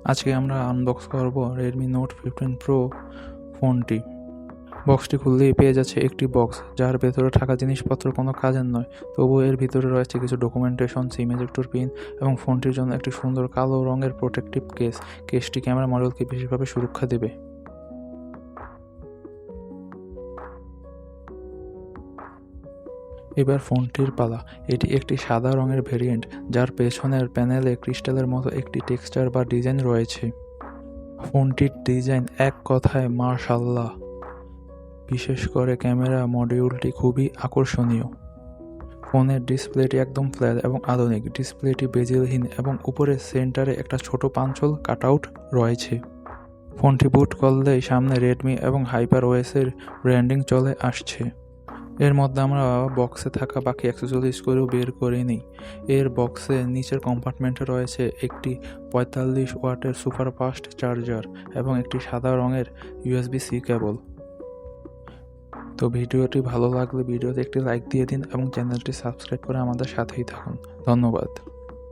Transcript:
আজকে আমরা আনবক্স করব Redmi Note 15 Pro ফোনটি। বক্সটি খুললেই পেয়ে যাচ্ছে একটি বক্স, যার ভেতরে থাকা জিনিসপত্র কোনো কাজের নয়, তবুও এর ভিতরে রয়েছে কিছু ডকুমেন্টেশন, সিম এজেক্টর পিন এবং ফোনটির জন্য একটি সুন্দর কালো রঙের প্রোটেক্টিভ কেস। কেসটি ক্যামেরা মডেলকে বিশেষভাবে সুরক্ষা দেবে। এবার ফোনটির পালা। এটি একটি সাদা রঙের ভেরিয়েন্ট, যার পেছনের প্যানেলে ক্রিস্টালের মতো একটি টেক্সচার বা ডিজাইন রয়েছে। ফোনটির ডিজাইন এক কথায় মাশাআল্লাহ। বিশেষ করে ক্যামেরা মডিউলটি খুবই আকর্ষণীয়। ফোনের ডিসপ্লেটি একদম ফ্ল্যাট এবং আধুনিক। ডিসপ্লেটি বেজিলহীন এবং উপরে সেন্টারে একটা ছোট পাঞ্চল কাটআউট রয়েছে। ফোনটি বুট করলেই সামনে রেডমি এবং হাইপার ওএসের ব্র্যান্ডিং চলে আসছে। এর মধ্যে আমরা বক্সে থাকা বাকি অ্যাক্সেসরিজগুলো বের করে নিই। এর বক্সে নিচের কম্পার্টমেন্টে রয়েছে একটি 45 ওয়াটের সুপারফাস্ট চার্জার এবং একটি সাদা রঙের USB-C কেবল। তো ভিডিওটি ভালো লাগলে ভিডিওতে একটি লাইক দিয়ে দিন এবং চ্যানেলটি সাবস্ক্রাইব করে আমাদের সাথেই থাকুন। ধন্যবাদ।